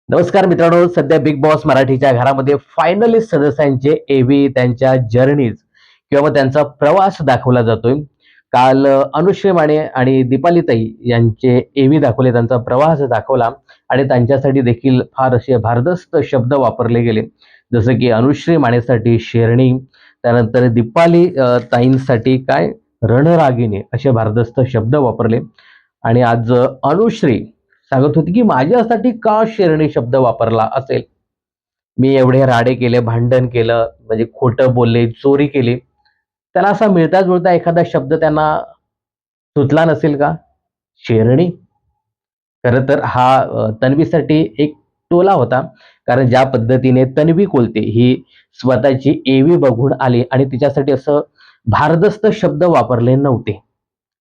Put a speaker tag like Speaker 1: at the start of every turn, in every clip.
Speaker 1: नमस्कार मित्रांनो, सध्या बिग बॉस मराठीच्या घरामध्ये फायनलिस्ट सदस्यांचे एव्ही त्यांच्या जर्नीज किंवा मग त्यांचा प्रवास दाखवला जातोय. काल अनुश्री माने आणि दीपालीताई यांचे एव्ही दाखवले, त्यांचा प्रवास दाखवला आणि त्यांच्यासाठी देखील फार असे भारदस्त शब्द वापरले गेले. जसं की अनुश्री मानेसाठी शेरणी, त्यानंतर दीपाली ताईंसाठी काय रणरागिणी असे भारदस्त शब्द वापरले. आणि आज अनुश्री सांगत होती की माझ्यासाठी का शेरणी शब्द वापरला असेल. मी एवढे राडे केले, भांडण केलं, म्हणजे खोटं बोलले, चोरी केली. त्याला असा मिळता-जुळता एखादा शब्द त्यांना सुचला नसेल का? शेरणी? खरं तर हा तन्वीसाठी एक टोला होता. कारण ज्या पद्धतीने तन्वी कोलते ही स्वतःची एवी बघून आली आणि तिच्यासाठी असं भारदस्त शब्द वापरले नव्हते.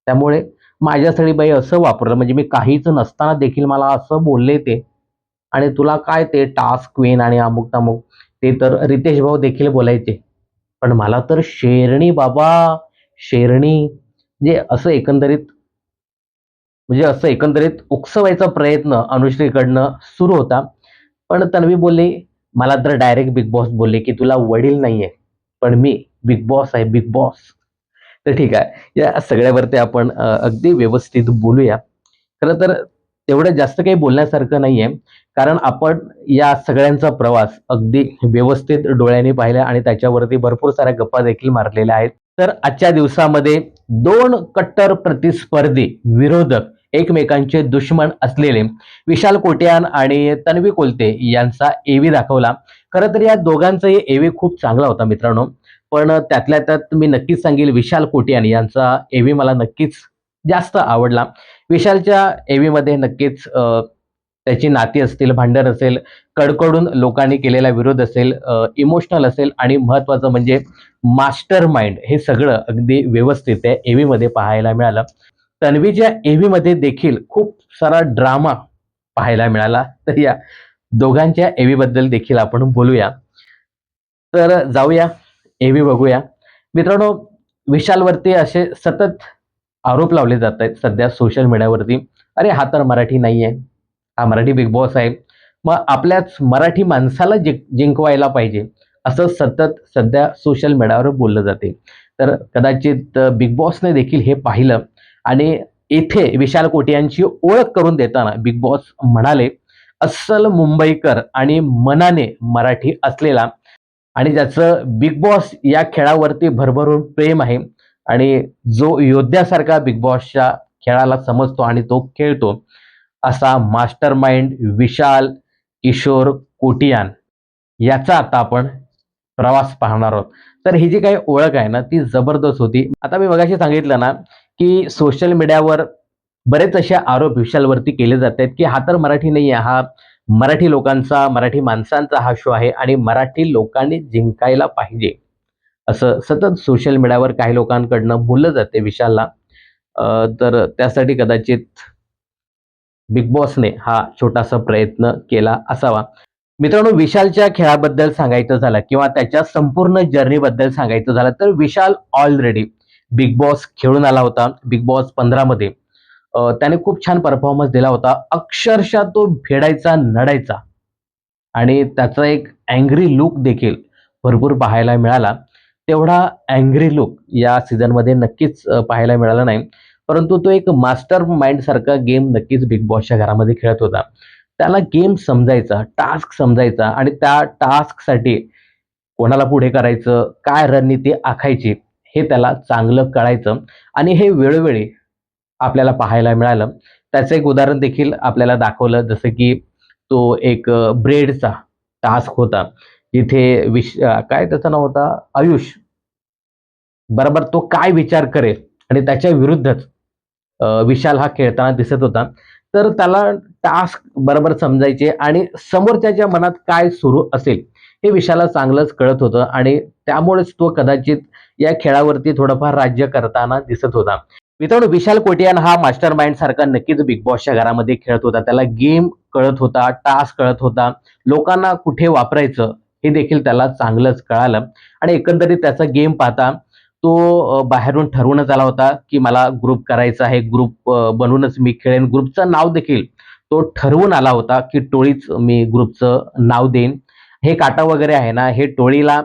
Speaker 1: त्यामुळे माझ्यासाठी बाई असं वापरलं, म्हणजे मी काहीच नसताना देखील मला असं बोलले ते. आणि तुला काय ते टास्क क्वीन आणि अमुक-तमुक, ते तर रितेश भाऊ देखील बोलायचे. पण मला तर शेरणी बाबा, शेरणी म्हणजे असं एकंदरीत उकसवायचा प्रयत्न अनुश्रीकडनं सुरू होता. पण तन्वी बोलली, मला तर डायरेक्ट बिग बॉस बोलले, की "तुला वडील नाहीये, पण मी बिग बॉस आहे, बिग बॉस." तर ठीक आहे. या सगळ्यावरती आपण अगदी व्यवस्थित बोलूया. खरं तर तेवढं जास्त काही बोलण्यासारखं नाहीये. कारण आपण या सगळ्यांचा प्रवास अगदी व्यवस्थित डोळ्यांनी पाहिला आणि त्याच्यावरती भरपूर साऱ्या गप्पा देखील मारलेल्या आहेत. तर आजच्या दिवसामध्ये 2 कट्टर प्रतिस्पर्धी, विरोधक, एकमेकांचे दुश्मन असलेले विशाल कोटियान आणि तन्वी कोलते यांचा एव्ही दाखवला. खरं तर या दोघांचाही एव्ही खूप चांगला होता मित्रांनो. पण त्यातल्या त्यात मी नक्कीच सांगेल विशाल कोटियान यांचा एव्ही मला नक्कीच जास्त आवडला. विशालच्या एव्हीमध्ये नक्कीच त्याची नाती असतील, भांडण असेल, कडकडून लोकांनी केलेला विरोध असेल, इमोशनल असेल आणि महत्त्वाचं म्हणजे मास्टर माइंड, हे सगळं अगदी व्यवस्थित त्या एव्हीमध्ये पाहायला मिळालं. तन्वीच्या एव्हीमध्ये देखील खूप सारा ड्रामा पाहायला मिळाला. तर या दोघांच्या एव्हीबद्दल देखील आपण बोलूया. तर जाऊया, एव्ही बघूया. मित्रांनो, विशालवरती असे सतत आरोप लावले जात आहेत सध्या सोशल मीडियावरती. "अरे, हा तर मराठी नाहीये. हा मराठी बिग बॉस आहे. मग आपल्याच मराठी माणसाला जिंकवायला पाहिजे." असं सतत सध्या सोशल मीडियावर बोललं जाते. तर कदाचित बिग बॉसने देखील हे पाहिलं आणि येथे विशाल कोटियांची ओळख करून देताना बिग बॉस म्हणाले, "अस्सल मुंबईकर आणि मनाने मराठी असलेला आणि ज्याचं बिग बॉस या खेळावरती भरभरून प्रेम आहे आणि जो योद्ध्यासारखा बिग बॉसच्या खेळाला समजतो आणि तो खेळतो, असा मास्टर माइंड विशाल किशोर कोटियान याचा आता आपण प्रवास पाहणार आहोत. तर ही जी काही ओळख आहे ना, ती जबरदस्त होती. आता मी मगाशी सांगितलं ना, की सोशल मीडियावर बरेच असे आरोप विशालवरती केले जात आहेत, की हा तर मराठी नाहीये. हा मराठी लोकांचा, मराठी माणसांचा हा शो आहे आणि मराठी लोकांनी जिंकायला पाहिजे. असं सतत सोशल मीडियावर काही लोकांकडनं बोललं जाते विशालला. तर त्यासाठी कदाचित बिग बॉसने हा छोटासा प्रयत्न केला असावा. मित्रांनो, विशालच्या खेळाबद्दल सांगायचं झालं किंवा त्याच्या संपूर्ण जर्नीबद्दल सांगायचं झालं तर विशाल ऑलरेडी बिग बॉस खेळून आला होता. बिग बॉस 15 मध्ये त्याने खूप छान परफॉर्मन्स दिला होता. अक्षरशः तो भेडायचा, नडायचा आणि त्याचा एक अँग्री लूक देखील भरपूर पाहायला मिळाला. तेवढा अँग्री लूक या सीझनमध्ये नक्कीच पाहायला मिळाला नाही. परंतु तो एक मास्टर माइंड सारखा गेम नक्कीच बिग बॉसच्या घरामध्ये खेळत होता. त्याला गेम समजायचा, टास्क समजायचा आणि त्या टास्कसाठी कोणाला पुढे करायचं, काय रणनीती आखायची, हे त्याला चांगलं कळायचं आणि हे वेळोवेळी आपल्याला पाहायला मिळालं. त्याचं एक उदाहरण देखील आपल्याला दाखवलं, जसं की तो एक ब्रेडचा टास्क होता. तिथे काय त्याचं नाव होता? आयुष. बरोबर तो काय विचार करेल आणि त्याच्या विरुद्धच विशाल हा खेळताना दिसत होता. तर त्याला टास्क बरोबर समजायचे आणि समोरच्याच्या मनात काय सुरू असेल, हे विशालला चांगलंच कळत होतं आणि त्यामुळेच तो कदाचित या खेळावरती थोडंफार राज्य करताना दिसत होता. मित्रांनो, विशाल कोटियान हा मास्टर माइंड सारखा नक्कीच बिग बॉसच्या घरामध्ये खेळत होता. त्याला गेम कळत होता, टास्क कळत होता, लोकांना कुठे वापरायचं हे देखील त्याला चांगलंच कळालं आणि एकंदरीत त्याचा गेम पाहता तो बाहेरून ठरवूनच आला होता, की मला ग्रुप करायचा आहे. ग्रुप बनवूनच मी खेळेन. ग्रुपचं नाव देखील तो ठरवून आला होता की टोळीच मी ग्रुपचं नाव देईन. हे काटा वगैरे आहे ना, हे टोळीला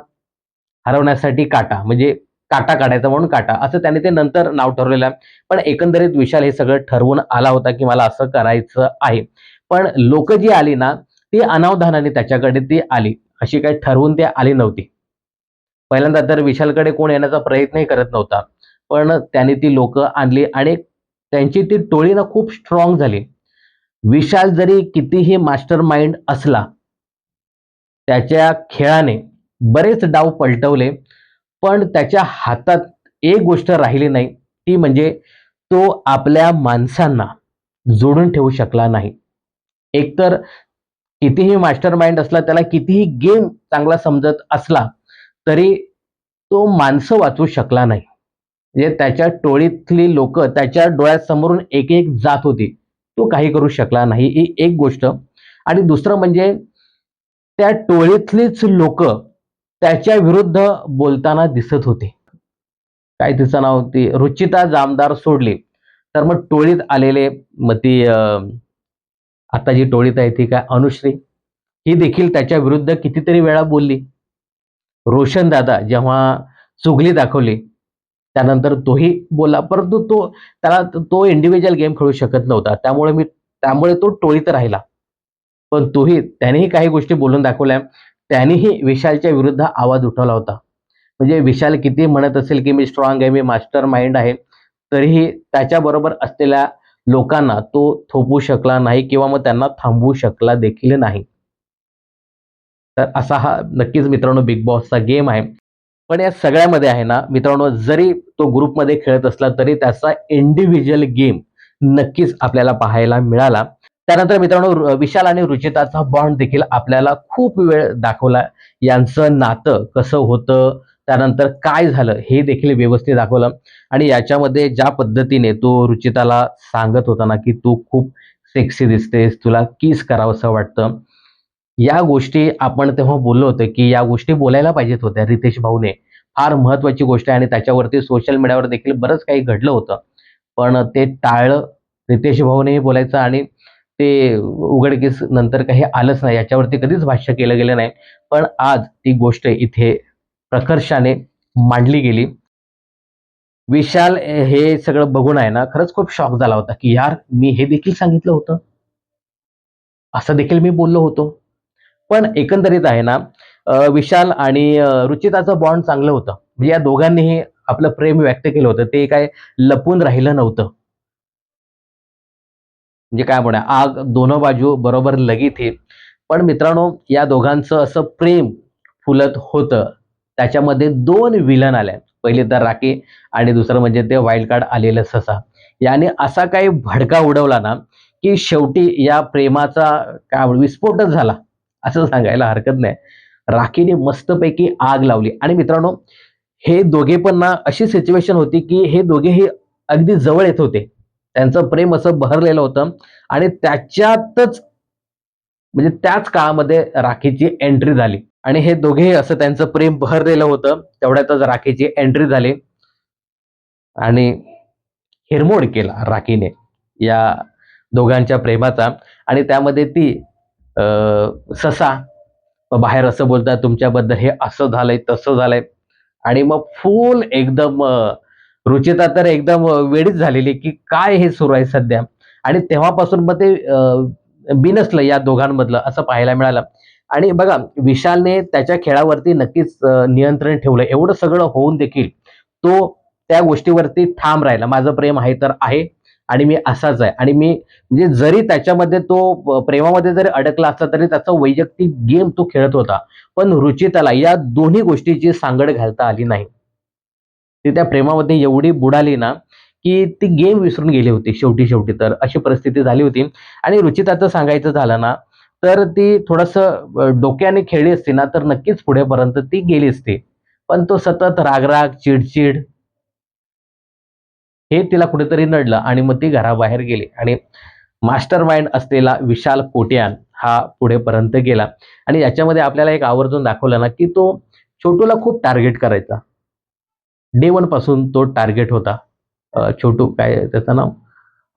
Speaker 1: हरवण्यासाठी काटा म्हणजे काटा काढायचा म्हणून काटा असं त्याने ते नंतर नाव ठरवलेलं आहे. पण एकंदरीत विशाल हे सगळं ठरवून आला होता की मला असं करायचं आहे. पण लोक जी आली ना, ती अनावधानाने त्याच्याकडे ती आली. अशी काही ठरवून ती आली नव्हती. पहिल्यांदा तर विशालकडे कोण येण्याचा प्रयत्नही करत नव्हता. पण त्याने ती लोकं आणली आणि त्यांची ती टोळी ना खूप स्ट्राँग झाली. विशाल जरी कितीही मास्टर माइंड असला, त्याच्या खेळाने बरेच डाव पलटवले, पण त्याच्या हातात एक गोष्ट राहिली नाही, ती म्हणजे तो आपल्या माणसांना जोडून ठेवू शकला नाही. एकतर कितीही मास्टर माइंड असला, त्याला कितीही गेम चांगला समजत असला, तरी तो माणसं वाचवू शकला नाही. म्हणजे त्याच्या टोळीतली लोकं त्याच्या डोळ्यासमोरून एक-एक जात होती. तो काही करू शकला नाही, ही एक गोष्ट. आणि दुसरं म्हणजे त्या टोळीतलीच लोकं त्याच्या विरुद्ध बोलताना दिसत होते. काय तिचं नाव ती रुचिता जामदार सोडली, तर मग टोळीत आलेले मग ती आता जी टोळीत आहे ती काय अनुश्री, ही देखील त्याच्या विरुद्ध कितीतरी वेळा बोलली. रोशन दादा जेव्हा चुगली दाखवली, त्यानंतर तोही बोलला. परंतु त्याला तो इंडिव्हिज्युअल गेम खेळू शकत नव्हता. त्यामुळे तो टोळीत राहिला. पण त्यानेही काही गोष्टी बोलून दाखवल्या. त्यानेही विशालच्या विरुद्ध आवाज उठवला होता. म्हणजे विशाल किती म्हणत असेल, की मी स्ट्राँग आहे, मी मास्टर माइंड आहे, तरीही त्याच्याबरोबर असलेल्या लोकांना तो थोपवू शकला नाही किंवा मग त्यांना थांबवू शकला देखील नाही. तर असा हा नक्कीच मित्रांनो बिग बॉसचा गेम आहे. पण या सगळ्यामध्ये आहे ना मित्रांनो, जरी तो ग्रुपमध्ये खेळत असला तरी त्याचा इंडिव्हिज्युअल गेम नक्कीच आपल्याला पाहायला मिळाला. त्यानंतर मित्रांनो विशाल आणि रुचिताचा बॉन्ड देखील आपल्याला खूप वेळ दाखवला. यांचं नातं कसं होतं, त्यानंतर काय झालं हे देखील व्यवस्थित दाखवलं. आणि याच्यामध्ये ज्या पद्धतीने तो रुचिताला सांगत होता ना, की "तू खूप सेक्सी दिसतेस, तुला किस करावंसं वाटतं." या गोष्टी आपण तेव्हा बोललो होतो, की या गोष्टी बोलायला पाहिजेत होत्या रितेश भाऊने. फार महत्त्वाची गोष्ट आहे आणि त्याच्यावरती सोशल मीडियावर देखील बरंच काही घडलं होतं. पण ते टाळलं. रितेश भाऊनेही बोलायचं आणि ते उघडकीस नंतर काही आलंच नाही. याच्यावरती कधीच भाष्य केलं गेलं नाही. पण आज ती गोष्ट इथे प्रकर्षाने मांडली गेली. विशाल हे सगळं बघून आहे ना, खरंच खूप शॉक झाला होता, की यार मी हे देखील सांगितलं होतं. असं देखील मी बोललो होतो. पण एकंदरीत आहे ना, विशाल आणि रुचिताचं बॉन्ड चांगलं होतं. म्हणजे या दोघांनीही आपलं प्रेम व्यक्त केलं होतं. ते काय लपून राहिलं नव्हतं. म्हणजे काय म्हणूया, आग दोनों बाजू बरोबर लगी थी. पण मित्रांनो, या दोघांचं असं प्रेम फुलत होतं. त्याच्यामध्ये 2 विलन आल्या. पहिली तर राखी आणि दुसरं म्हणजे ते वाईल्ड कार्ड आलेलं ससा. याने असा काही भडका उडवला ना, की शेवटी या प्रेमाचा विस्फोटच झाला, असं सांगायला हरकत नाही. राखीने मस्तपैकी आग लावली आणि मित्रांनो, हे दोघे पण ना अशी सिच्युएशन होती, की हे दोघेही अगदी जवळ येत होते. त्यांचं प्रेम असं बहरलेलं होतं आणि त्याच्यातच म्हणजे त्याच काळामध्ये राखीची एंट्री झाली आणि हे दोघेही असं त्यांचं प्रेम बहरलेलं होतं. तेवढ्यातच राखीची एंट्री झाली आणि हिरमोड केला राखीने या दोघांच्या प्रेमाचा आणि त्यामध्ये ती अ, ससा बाहेर असं बोलतात तुमच्याबद्दल हे असं झालंय, तसं झालंय आणि मग फुल एकदम रुचिता तर एकदम वेडीच झालेली, की काय हे सुरू आहे सध्या आणि तेव्हापासून मग ते बिनसलं या दोघांमधलं असं पाहायला मिळालं. आणि बघा विशालने त्याच्या खेळावरती नक्कीच नियंत्रण ठेवलं. एवढं सगळं होऊन देखील तो त्या गोष्टीवरती ठाम राहिला. माझं प्रेम आहे तर आहे आणि मी असाच आहे आणि मी म्हणजे जरी त्याच्यामध्ये तो प्रेमामध्ये जरी अडकला असला तरी त्याचा वैयक्तिक गेम तो खेळत होता. पण रुचिताला या दोन्ही गोष्टीची सांगड घालता आली नाही. ती त्या प्रेमामध्ये एवढी बुडाली ना, की ती गेम विसरून गेली होती शेवटी तर अशी परिस्थिती झाली होती. आणि रुचिताचं सांगायचं झालं ना, तर ती थोडंसं डोक्याने खेळली असती ना, तर नक्कीच पुढेपर्यंत ती गेली असती. पण तो सतत राग-राग, चिड हे तिला कुठेतरी नडलं आणि मग ती घराबाहेर गेली आणि मास्टर माइंड असलेला विशाल कोट्यान हा पुढेपर्यंत गेला आणि याच्यामध्ये आपल्याला एक आवर्जून दाखवलं ना, की तो छोटूला खूप टार्गेट करायचा. डे 1 पासून तो टार्गेट होता. छोटू काय त्याचं नाव?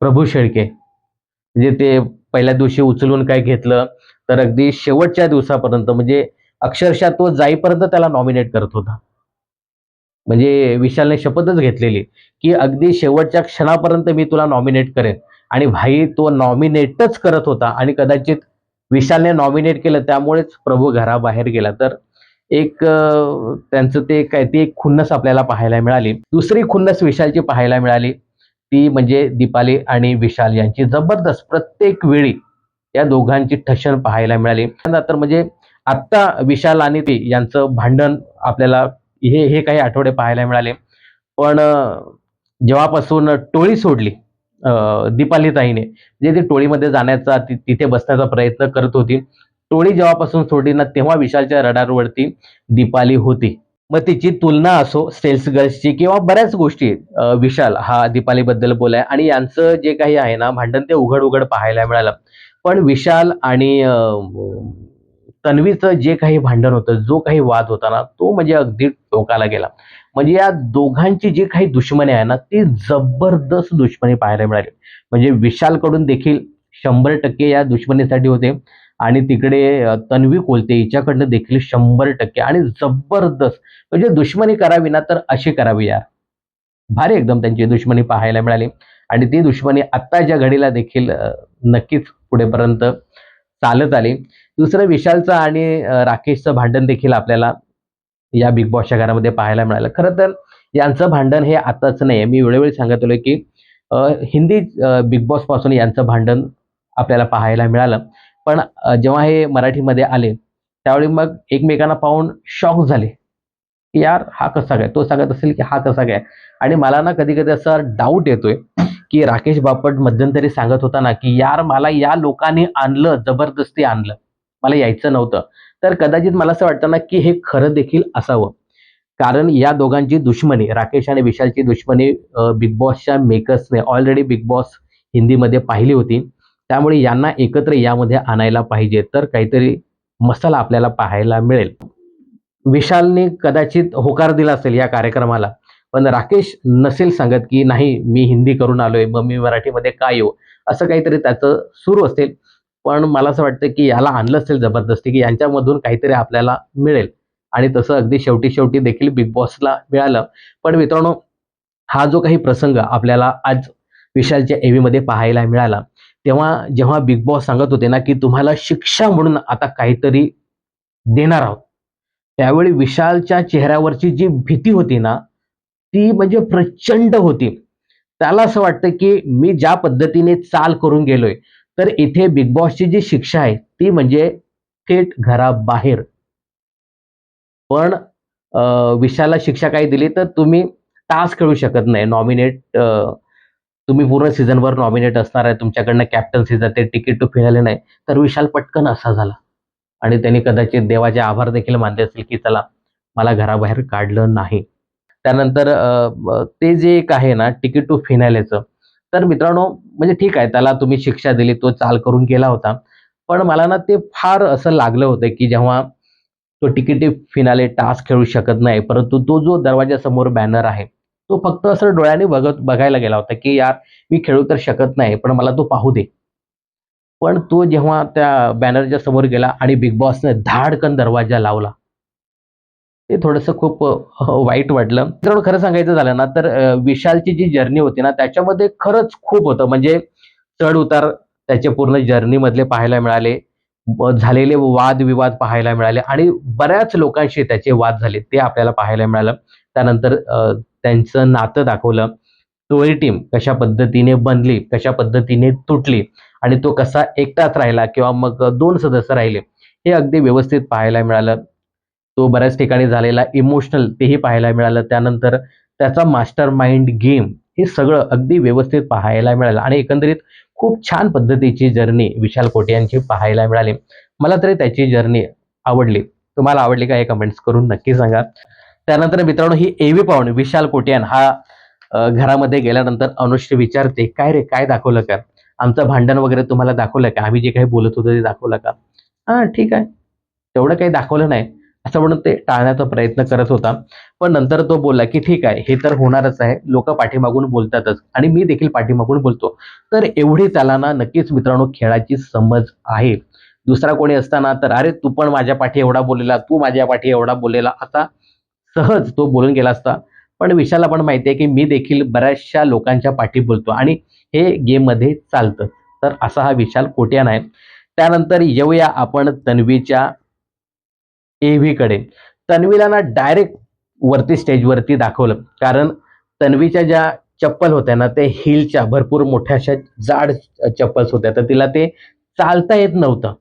Speaker 1: प्रभू शेळके. म्हणजे ते पहिल्या दिवशी उचलून काय घेतलं, तर अगदी शेवटच्या दिवसापर्यंत म्हणजे अक्षरशः तो जाईपर्यंत त्याला नॉमिनेट करत होता. म्हणजे विशालने शपथच घेतलेली, की अगदी शेवटच्या क्षणापर्यंत मी तुला नॉमिनेट करेन आणि भाई तो नॉमिनेटच करत होता आणि कदाचित विशालने नॉमिनेट केलं त्यामुळेच प्रभू घराबाहेर गेला. तर एक त्यांचं ते काय ती एक खुन्नस आपल्याला पाहायला मिळाली. दुसरी खुन्नस विशालची पाहायला मिळाली, ती म्हणजे दीपाली आणि विशाल यांची जबरदस्त प्रत्येक वेळी या दोघांची ठशन पाहायला मिळाली. तर म्हणजे आत्ता विशाल आणि ते यांचं भांडण आपल्याला हे हे काही आठवडे पाहायला मिळाले. पण जेव्हापासून टोळी सोडली दीपाली ताईने, म्हणजे ती टोळीमध्ये जाण्याचा तिथे बसण्याचा प्रयत्न करत होती. टोळी जेव्हापासून सोडली ना, तेव्हा विशालच्या रडारवरती दीपाली होती. मग तिची तुलना असो सेल्स गर्ल्सची किंवा बऱ्याच गोष्टी विशाल हा दीपालीबद्दल बोलाय आणि यांचं जे काही आहे ना भांडण ते उघड-उघड पाहायला मिळालं. पण विशाल आणि तन्वीचं जे काही भांडण होतं, जो काही वाद होता ना, तो म्हणजे अगदी टोकाला गेला. म्हणजे या दोघांची जी काही दुश्मनी आहे ना, ती जबरदस्त दुश्मनी पाहायला मिळाली. म्हणजे विशालकडून देखील 100% या दुश्मनीसाठी होते आणि तिकडे तन्वी कोलते हिच्याकडनं देखील 100% आणि जबरदस्त म्हणजे दुश्मनी करावी ना, तर अशी करावी यार. भारी एकदम त्यांची दुश्मनी पाहायला मिळाली आणि ती दुश्मनी आत्ताच्या घडीला देखील नक्कीच पुढेपर्यंत चालत आली. दुसरं विशालचं आणि राकेशचं भांडण देखील आपल्याला या बिग बॉसच्या घरामध्ये पाहायला मिळालं. खरं तर यांचं भांडण हे आताच नाहीये. मी वेळोवेळी सांगत आलोय, की हिंदी बिग बॉसपासून यांचं भांडण आपल्याला पाहायला मिळालं. पण जेव्हा हे मराठीमध्ये आले, त्यावेळी मग एकमेकांना पाहून शॉक झाले, की यार हा कसा काय? तो सांगत असेल, की हा कसा काय? आणि मला ना कधी-कधी असा डाऊट येतोय, की राकेश बापट मध्यंतरी सांगत होता ना, की यार मला या लोकांनी आणलं, जबरदस्ती आणलं. मला यायचं नव्हतं. तर कदाचित मला असं वाटतं ना, की हे खरं देखील असावं. कारण या दोघांची दुश्मनी, राकेश आणि विशालची दुश्मनी बिग बॉसच्या मेकर्सने ऑलरेडी बिग बॉस हिंदीमध्ये पाहिली होती. त्यामुळे यांना एकत्र यामध्ये आणायला पाहिजे. तर काहीतरी मसाला आपल्याला पाहायला मिळेल. विशालने कदाचित होकार दिला असेल या कार्यक्रमाला. पण राकेश नसेल सांगत, की नाही मी हिंदी करून आलोय, मग मी मराठीमध्ये का येऊ? असं काहीतरी त्याचं सुरू असेल. पण मला असं वाटतं, की याला आणलं असेल जबरदस्ती, की यांच्यामधून काहीतरी आपल्याला मिळेल आणि तसं अगदी शेवटी-शेवटी देखील बिग बॉसला मिळालं. पण मित्रांनो, हा जो काही प्रसंग आपल्याला आज विशालच्या एव्हीमध्ये पाहायला मिळाला, तेव्हा जेव्हा बिग बॉस सांगत होते ना, की तुम्हाला शिक्षा म्हणून आता काहीतरी देणार आहोत. त्यावेळी विशालच्या चेहऱ्यावरची जी भीती होती ना, ती म्हणजे प्रचंड होती. त्याला असं वाटतं, की मी ज्या पद्धतीने चाल करून गेलोय, तर इथे बिग बॉसची जी शिक्षा आहे, ती म्हणजे थेट घराबाहेर. पण विशालला शिक्षा काय दिली, तर तुम्ही टास्क खेळू शकत नाही. तुम्ही पूर्ण सीझनभर नॉमिनेट असणार आहे. तुमच्याकडनं कॅप्टन्सीचं ते तिकीट टू फिनाले नाही. तर विशाल पटकन असा झाला आणि त्यांनी कदाचित देवाचे आभार देखील मानले असतील, की चला मला घराबाहेर काढलं नाही. त्यानंतर ते जे एक आहे ना तिकीट टू फिनालेचं, तर मित्रांनो म्हणजे ठीक आहे त्याला तुम्ही शिक्षा दिली, तो चाल करून गेला होता. पण मला ना ते फार असं लागलं होतं, की जेव्हा तो तिकीट टू फिनाले टास्क खेळू शकत नाही, परंतु तो जो दरवाजासमोर बॅनर आहे, तो फक्त असं डोळ्यांनी बघायला गेला होता, की यार मी खेळू तर शकत नाही, पण मला तो पाहू दे. पण तो जेव्हा त्या बॅनरच्या समोर गेला आणि बिग बॉसने धाडकन दरवाजा लावला. ते थोडंसं खूप वाईट वाटलं. मित्रांनो खरं सांगायचं झालं ना, तर विशालची जी जर्नी होती ना, त्याच्यामध्ये खरंच खूप होतं. म्हणजे चढ-उतार त्याचे पूर्ण जर्नीमधले पाहायला मिळाले. झालेले वाद-विवाद पाहायला मिळाले आणि बऱ्याच लोकांशी त्याचे वाद झाले, ते आपल्याला पाहायला मिळालं. त्यानंतर त्यांचं नातं दाखवलं. टोळी टीम कशा पद्धतीने बनली, कशा पद्धतीने तुटली आणि तो कसा एकटाच राहिला किंवा मग 2 सदस्य राहिले. हे अगदी व्यवस्थित पाहायला मिळालं. तो बऱ्याच ठिकाणी झालेला इमोशनल तेही पाहायला मिळालं. त्यानंतर त्याचा मास्टर माइंड गेम हे सगळं अगदी व्यवस्थित पाहायला मिळालं आणि एकंदरीत खूप छान पद्धतीची जर्नी विशाल कोटे यांची पाहायला मिळाली. मला तरी त्याची जर्नी आवडली. तुम्हाला आवडली का? हे कमेंट्स करून नक्की सांगा. त्यानंतर मित्रांनो ही एव्ही पाहून विशाल कोटियान हा घरामध्ये गेल्यानंतर अनुश्री विचारते, "काय रे काय दाखवलं का? आमचं भांडण वगैरे तुम्हाला दाखवलं का? आम्ही जे काही बोलत होतो ते दाखवलं का?" "हां, ठीक आहे. तेवढं काही दाखवलं नाही." असं म्हणून ते टाळण्याचा प्रयत्न करत होता. पण नंतर तो बोलला की ठीक आहे, हे तर होणारच आहे, लोक पाठीमागून बोलतातच आणि मी देखील पाठीमागून बोलतो. तर एवढी त्याला ना नक्कीच मित्रांनो खेळाची समज आहे. दुसरा कोणी असताना तर अरे तू पण माझ्या पाठी एवढा बोललेला, तू माझ्या पाठी एवढा बोललेला, असा सहज तो बोलून गेला असता. पण विशालला पण माहिती आहे की मी देखील बऱ्याचशा लोकांच्या पाठी बोलतो आणि हे गेममध्ये चालतं. तर असा हा विशाल कोट्यान आहे. त्यानंतर येऊया आपण तन्वीच्या एव्हीकडे. तन्वीला ना डायरेक्ट वरती स्टेजवरती दाखवलं. कारण तन्वीच्या ज्या चप्पल होत्या ना, ते हीलच्या भरपूर मोठ्या अशा जाड चप्पल्स होत्या. तर तिला ते चालता येत नव्हतं.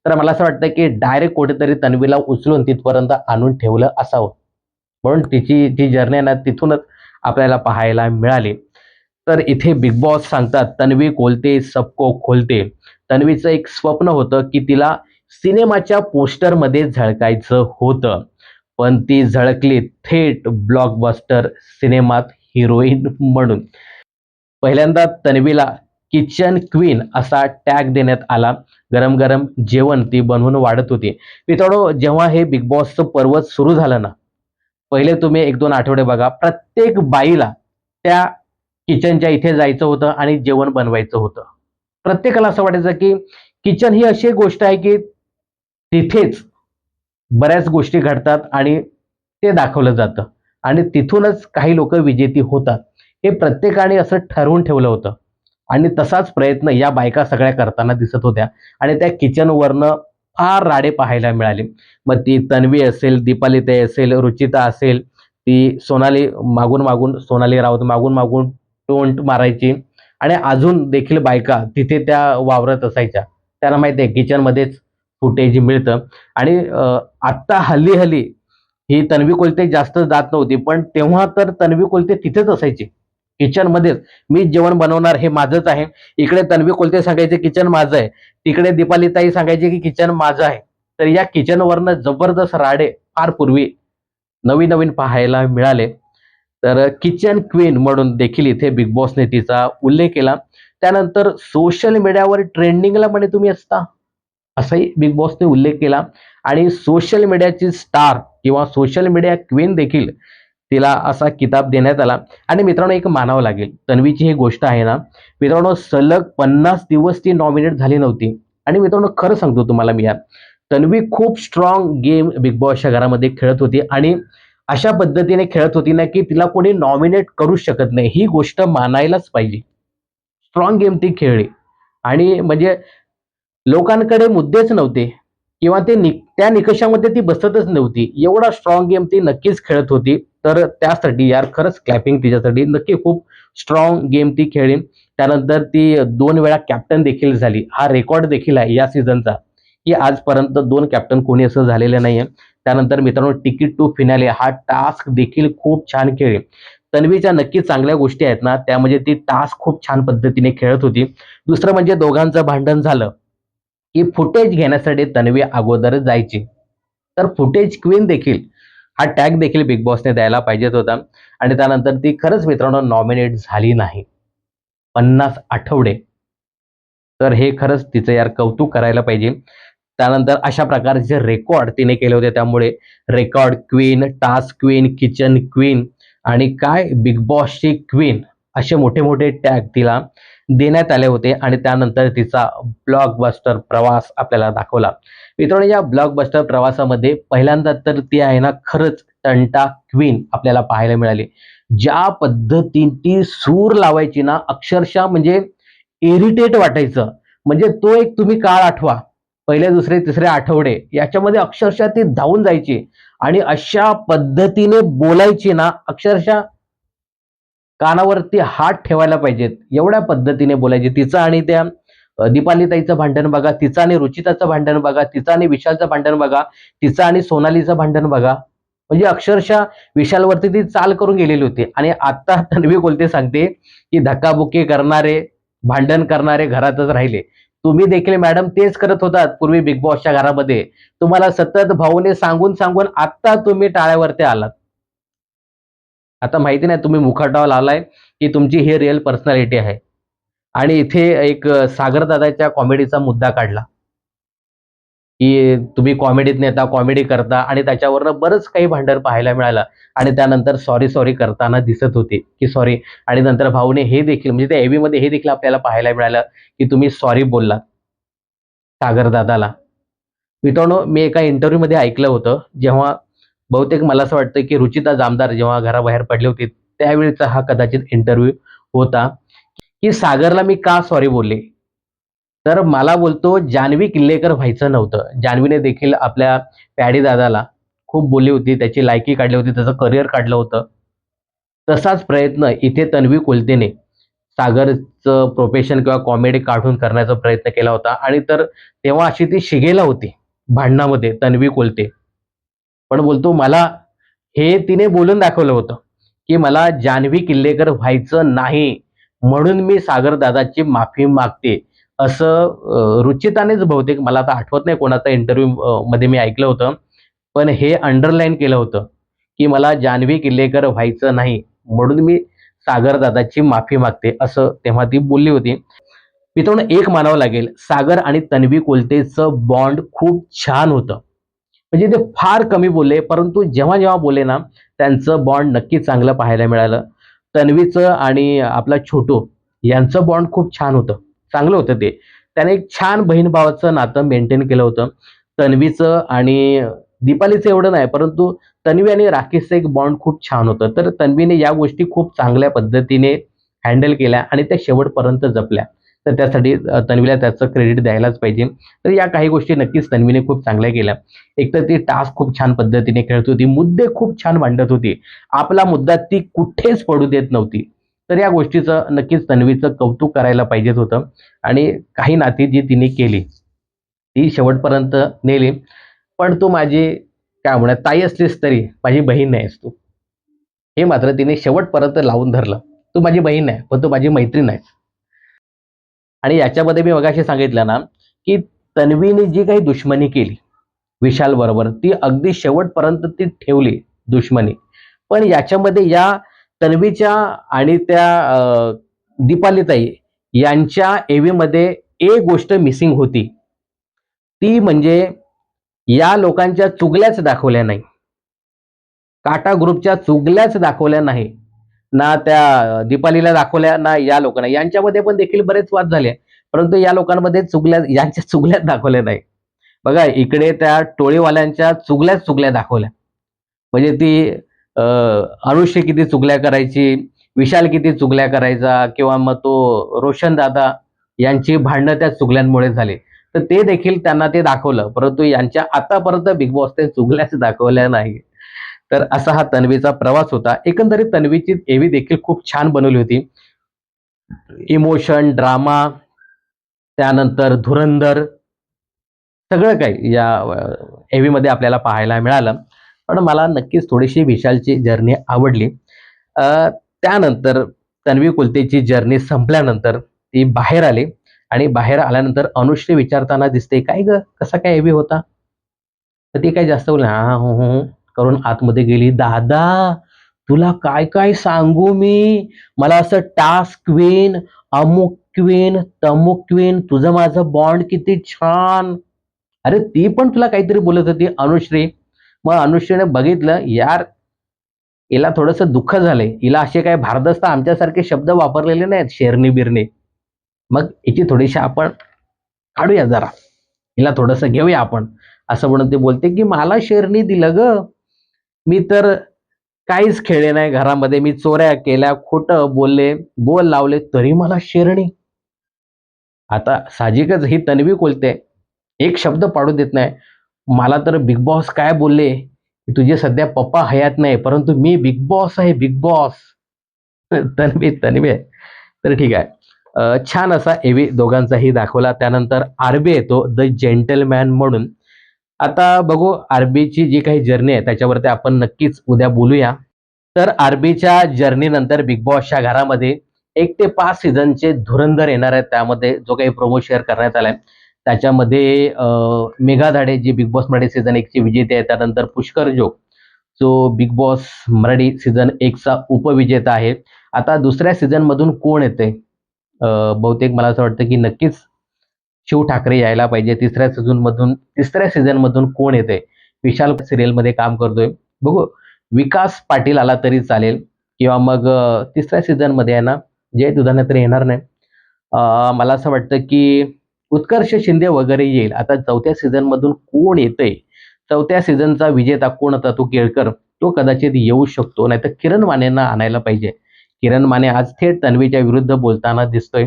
Speaker 1: तर मला असं वाटतं, की डायरेक्ट कुठेतरी तन्वीला उचलून तिथपर्यंत आणून ठेवलं असावं. म्हणून तिची जी जर्नी आहे ना, तिथूनच आपल्याला पाहायला मिळाली. तर इथे बिग बॉस सांगतात, "तन्वी खोलते सबको खोलते." तन्वीचं एक स्वप्न होतं, की तिला सिनेमाच्या पोस्टरमध्ये झळकायचं होतं. पण ती झळकली थेट ब्लॉकबस्टर सिनेमात हिरोईन म्हणून. पहिल्यांदा तन्वीला किचन क्वीन असा टॅग देण्यात आला. गरम-गरम जेवण ती बनवून वाढत होती. मित्रांनो, जेव्हा हे बिग बॉसचं पर्व सुरू झालं ना, पहिले तुम्ही 1-2 आठवडे बघा, प्रत्येक बाईला त्या किचनच्या इथे जायचं होतं आणि जेवण बनवायचं होतं. प्रत्येकाला असं वाटायचं, की किचन ही अशी एक गोष्ट आहे, की तिथेच बऱ्याच गोष्टी घडतात आणि ते दाखवलं जातं आणि तिथूनच काही लोकं विजेती होतात. हे प्रत्येकाने असं ठरवून ठेवलं होतं आणि तसाच प्रयत्न या बायका सगळ्या करताना दिसत होत्या आणि त्या किचनवरनं फार राडे पाहायला मिळाले. मग ती तन्वी असेल, दीपालीताई असेल, रुचिता असेल, ती सोनाली मागून-मागून सोनाली राऊत मागून-मागून टोंट मारायची आणि अजून देखील बायका तिथे त्या वावरत असायच्या. त्यांना माहिती आहे किचनमध्येच फुटेज मिळतं आणि आत्ता हल्ली-हल्ली ही तन्वी कोलते जास्त जात नव्हती. पण तेव्हा तर तन्वी कोलते तिथेच असायची. किचनमध्येच. मीच जेवण बनवणार हे माझंच आहे. इकडे तन्वी कोलते सांगायचे किचन माझं आहे. तिकडे दीपालीताई सांगायचे की किचन माझं आहे. तर या किचनवरनं जबरदस्त राडे फार पूर्वी नवीन-नवीन पाहायला मिळाले. तर किचन क्वीन म्हणून देखील इथे बिग बॉसने तिचा उल्लेख केला. त्यानंतर सोशल मीडियावर ट्रेंडिंगला म्हणे तुम्ही असता. असाही बिग बॉसने उल्लेख केला आणि सोशल मीडियाची स्टार किंवा सोशल मीडिया क्वीन देखील तिला असा किताब देण्यात आला आणि मित्रांनो एक मानावं लागेल. तन्वीची ही गोष्ट आहे ना, मित्रांनो सलग 50 दिवस ती नॉमिनेट झाली नव्हती आणि मित्रांनो खरं सांगतो तुम्हाला मी यार, तन्वी खूप स्ट्राँग गेम बिग बॉसच्या घरामध्ये खेळत होती आणि अशा पद्धतीने खेळत होती ना, की तिला कोणी नॉमिनेट करूच शकत नाही. ही गोष्ट मानायलाच पाहिजे. स्ट्राँग गेम ती खेळली आणि म्हणजे लोकांकडे मुद्देच नव्हते किंवा त्या निकषामध्ये ती बसतच नव्हती. एवढा स्ट्राँग गेम ती नक्कीच खेळत होती. तर त्यासाठी यार खरंच क्लॅपिंग तिच्यासाठी. नक्की खूप स्ट्राँग गेम ती खेळली. त्यानंतर ती 2 वेळा कॅप्टन देखील झाली. हा रेकॉर्ड देखील आहे या सीझनचा, की आजपर्यंत 2 कॅप्टन कोणी असं झालेलं नाहीये. त्यानंतर मित्रांनो तिकीट टू फिनाले हा टास्क देखील खूप छान खेळली. तन्वीच्या नक्की चांगल्या गोष्टी आहेत ना, त्या म्हणजे ती टास्क खूप छान पद्धतीने खेळत होती. दुसरं म्हणजे दोघांचं भांडण झालं. की फुटेज घेण्यासाठी तन्वी अगोदर जायची. तर फुटेज क्वीन देखील हा टॅग देखील बिग बॉसने द्यायला पाहिजेत होता आणि त्यानंतर ती खरंच मित्रांनो नॉमिनेट झाली नाही. 50 आठवडे. तर हे खरंच तिचं यार कौतुक करायला पाहिजे. त्यानंतर अशा प्रकारचे रेकॉर्ड तिने केले होते. त्यामुळे record queen, task queen, kitchen queen आणि काय बिग बॉसची क्वीन असे मोठे-मोठे टॅग तिला देण्यात आले होते आणि त्यानंतर तिचा ब्लॉकबस्टर प्रवास आपल्याला दाखवला. मित्रांनो या ब्लॉकबस्टर प्रवासामध्ये पहिल्यांदा तर ती आहे ना खरंच टंटा क्वीन आपल्याला पाहायला मिळाली. ज्या पद्धतीने ती सूर लावायची ना अक्षरशः म्हणजे इरिटेट वाटायचं. म्हणजे तो एक तुम्ही काळ आठवा. पहिले, दुसरे, तिसरे आठवडे याच्यामध्ये अक्षरशः ती धावून जायची आणि अशा पद्धतीने बोलायची ना अक्षरशः कानावरती हात ठेवायला पाहिजेत. एवढ्या पद्धतीने बोलायची. तिचं आणि त्या दीपालीताईचं भांडण बघा, तिचं आणि रुचिताचं भांडण बघा, तिचं आणि विशालचं भांडण बघा, तिचं आणि सोनालीचं भांडण बघा. म्हणजे अक्षरशः विशालवरती ती चाल करून गेलेली होती आणि आता तन्वी बोलते सांगते, की धक्काबुक्की करणारे, भांडण करणारे घरातच राहिले. तुम्ही देखील मॅडम तेच करत होतात पूर्वी बिग बॉसच्या घरामध्ये. तुम्हाला सतत भाऊने सांगून आत्ता तुम्ही टाळ्यावरती आलात. आता माहिती नाही तुम्ही मुखवटा लावलाय, की तुमची ही रिअल पर्सनॅलिटी आहे. आणि इथे एक सागर दादाच्या कॉमेडीचा मुद्दा काढला. की तुम्ही कॉमेडीत नेता, कॉमेडी करता आणि त्याच्यावरनं बरंच काही भांडण पाहायला मिळालं आणि त्यानंतर सॉरी, सॉरी करताना दिसत होते, की सॉरी आणि नंतर भाऊने हे देखील म्हणजे त्या एव्हीमध्ये हे देखील आपल्याला पाहायला मिळालं, की तुम्ही सॉरी बोललात सागरदादाला. मित्रांनो, मी एका इंटरव्ह्यूमध्ये ऐकलं होतं, जेव्हा बहुतेक मला असं वाटतं, की रुचिता जामदार जेव्हा घराबाहेर पडली होती, त्यावेळेचा हा कदाचित इंटरव्ह्यू होता, की सागरला मी का सॉरी बोलले? तर मला बोलतो जान्हवी किल्लेकर व्हायचं नव्हतं. जान्हवीने देखील आपल्या पॅडी दादाला खूप बोलली होती, त्याची लायकी काढली होती, त्याचं करिअर काढलं होतं. तसाच प्रयत्न इथे तन्वी कुलतेने सागरचं प्रोफेशन किंवा कॉमेडी काढून करण्याचा प्रयत्न केला होता आणि तर तेव्हा अशी ती शिगेला होती भांडणामध्ये तन्वी कुलते. पण बोलतो मला हे तिने बोलून दाखवलं होतं, की मला जान्हवी किल्लेकर व्हायचं नाही, म्हणून मी सागरदादाची माफी मागते. असं रुचितानेच बहुतेक मला आता आठवत नाही कोणाचा इंटरव्ह्यू मध्ये मी ऐकलं होतं. पण हे अंडरलाईन केलं होतं, की मला जान्हवी किल्लेकर व्हायचं नाही, म्हणून मी सागरदादाची माफी मागते, असं तेव्हा ती बोलली होती. मित्रांनो, एक मानावं लागेल, सागर आणि तन्वी कुलतेचं बॉन्ड खूप छान होतं. म्हणजे ते फार कमी बोलले, परंतु जेव्हा-जेव्हा बोलले ना, त्यांचं बॉन्ड नक्कीच चांगलं पाहायला मिळालं. तन्वीचं आणि आपला छोटू यांचं बॉन्ड खूप छान होतं. चांगलं होतं ते. त्याने एक छान बहीण-भावाचं नातं मेंटेन केलं होतं. तन्वीचं आणि दीपालीचं एवढं नाही, परंतु तन्वी आणि राकेशचं एक बॉन्ड खूप छान होतं. तर तन्वीने या गोष्टी खूप चांगल्या पद्धतीने हँडल केल्या आणि त्या शेवटपर्यंत जपल्या. तर त्यासाठी तन्वीला त्याचं क्रेडिट द्यायलाच पाहिजे. तर या काही गोष्टी नक्कीच तन्वीने खूप चांगल्या केल्या. एकतर ती टास्क खूप छान पद्धतीने खेळत होती. मुद्दे खूप छान मांडत होती. आपला मुद्दा ती कुठेच पडू देत नव्हती. तर या गोष्टीचं नक्कीच तन्वीचं कौतुक करायला पाहिजेत होतं आणि काही नाती जी तिने केली, ती शेवटपर्यंत नेली. पण तू माझी काय म्हणूयात ताई असलीस तरी माझी बहीण नाहीस तू. हे मात्र तिने शेवटपर्यंत लावून धरलं. तू माझी बहीण आहे, पण तू माझी मैत्रीण आहेस. आणि याच्यामध्ये मी मगाशी सांगितलं ना, की तन्वीने जी काही दुश्मनी केली विशाल बरोबर ती अगदी शेवटपर्यंत ती ठेवली दुश्मनी. पण याच्यामध्ये या तन्वीच्या आणि त्या दीपालीताई यांच्या एवीमध्ये एक गोष्ट मिसिंग होती. ती म्हणजे या लोकांच्या चुगल्याच दाखवल्या नाही. टाटा ग्रुपच्या चुगल्याच दाखवल्या नाही. ना त्या दीपालीला दाखवल्या, ना या लोकांना. यांच्यामध्ये पण देखील बरेच वाद झाले. परंतु या लोकांमध्ये चुगल्या यांच्या चुगल्याच दाखवल्या नाही. बघा इकडे त्या टोळीवाल्यांच्या चुगल्याच चुगल्या दाखवल्या. म्हणजे ती अ, अनुश्री किती चुगल्या करायची, विशाल किती चुगल्या करायचा किंवा मग तो रोशन दादा यांची भांडणं त्या चुगल्यांमुळे झाली. तर ते देखील त्यांना ते दाखवलं. परंतु यांच्या आतापर्यंत बिग बॉसने चुगल्याच दाखवल्या नाही. तर असा हा तन्वीचा प्रवास होता. एकंदरीत तन्वीची एवी देखील खूप छान बनवली होती. इमोशन, ड्रामा, त्यानंतर धुरंधर सगळं काही या एव्हीमध्ये आपल्याला पाहायला मिळालं. पण मला नक्कीच थोडीशी विशालची जर्नी आवडली. अ, त्यानंतर तन्वी कुलतेची जर्नी संपल्यानंतर ती बाहेर आली आणि बाहेर आल्यानंतर अनुश्री विचारताना दिसते, "काय गं, कसा काय एव्ही होता?" तर ती काही जास्त बोलली, "हां, हूं, हूं, हूं" करून आतमध्ये गेली. "दादा, तुला काय-काय सांगू मी? मला असं टास्क क्वीन, अमुक क्वीन, तमुक क्वीन, तुझं माझं बॉन्ड किती छान." अरे ती पण तुला काहीतरी बोलत होती अनुश्री. मग अनुश्रीने बघितलं, यार हिला थोडंसं दुःख झालंय. हिला असे काही भारदस्त आमच्यासारखे शब्द वापरलेले नाहीत शेरनी-बिरणी. मग हिची थोडीशी आपण काढूया जरा. हिला थोडंसं घेऊया आपण. असं म्हणून ती बोलते, की "मला शेरनी दिलं गं. मी तर काहीच खेळले नाही घरामध्ये. मी चोऱ्या केल्या, खोटं बोलले, बोल लावले, तरी मला शेरनी." आता साहजिकच ही तन्वी बोलते. एक शब्द पाडू देत नाही. मला तर बिग बॉस काय बोलले, की "तुझे सध्या पप्पा हयात नाही, परंतु मी बिग बॉस आहे, बिग बॉस." तन्वी, तन्वी आहे. तर ठीक आहे. छान असा एवी दोघांचाही दाखवला. त्यानंतर आरबी येतो, द जेंटलमॅन म्हणून. आता बघू आरबीची जी काही जर्नी आहे त्याच्यावरती आपण नक्कीच उद्या बोलूया. तर आरबीच्या जर्नीनंतर बिग बॉसच्या घरामध्ये 1 ते 5 सीझनचे धुरंधर येणार आहेत. त्यामध्ये जो काही प्रोमो शेअर करण्यात आलाय, त्याच्यामध्ये मेघा धाडे जी बिग बॉस मराठी सीझन 1 ची विजेते आहे. त्यानंतर पुष्कर जोग जो बिग बॉस मराठी सीझन 1 चा उपविजेता आहे. आता दुसऱ्या सीझनमधून कोण येतंय? बहुतेक मला असं वाटतं की नक्कीच शिव ठाकरे यायला पाहिजे. तिसऱ्या सीझन मधून कोण येते? विशाल सिरियल मध्ये काम करतोय, बघू. विकास पाटील आला तरी चालेल, किंवा मग तिसऱ्या सीझन मध्ये आहे ना, जय दुधाणे तर येणार नाही. मला असं वाटतं की उत्कर्ष शिंदे वगैरे येईल. आता चौथ्या सीझन मधून कोण येतंय? चौथ्या सीझनचा विजेता कोण होता? तो केळकर. तो कदाचित येऊ शकतो, नाहीतर किरण मानेंना आणायला पाहिजे. किरण माने आज थेट तन्वीच्या विरुद्ध बोलताना दिसतोय,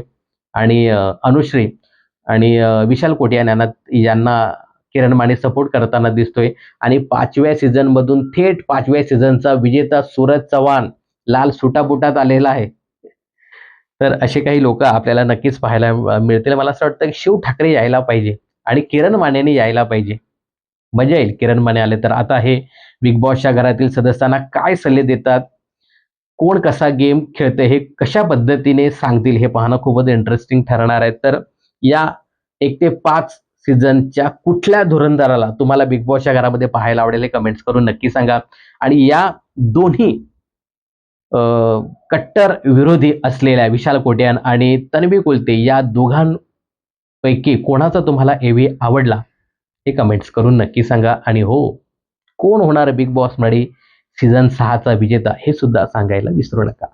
Speaker 1: आणि अनुश्री आणि विशाल कोटियान यांना किरण माने सपोर्ट करताना दिसतोय. आणि 5व्या सीझन मधून थेट 5व्या सीझनचा विजेता सूरज चव्हाण लाल सुटाबुटात आलेला आहे. तर असे काही लोक आपल्याला नक्कीच पाहायला मिळतील. मला असं वाटतं की शिव ठाकरे यायला पाहिजे आणि किरण मानेने यायला पाहिजे. मजा येईल किरण माने आले तर. आता हे बिग बॉसच्या घरातील सदस्यांना काय सल्ले देतात, कोण कसा गेम खेळते, हे कशा पद्धतीने सांगतील, हे पाहणं खूपच इंटरेस्टिंग ठरणार आहे. तर या 1 ते 5 सीझनच्या कुठल्या धुरंधराला तुम्हाला बिग बॉसच्या घरामध्ये पाहायला आवडेल, हे कमेंट्स करून नक्की सांगा. आणि या दोन्ही अ, कट्टर विरोधी असलेल्या विशाल कोट्यान आणि तन्वी कुलते या दोघांपैकी कोणाचा तुम्हाला एव्ही आवडला, हे कमेंट्स करून नक्की सांगा. आणि हो, कोण होणार बिग बॉस मध्ये सीझन 6 चा विजेता, हे सुद्धा सांगायला विसरू नका.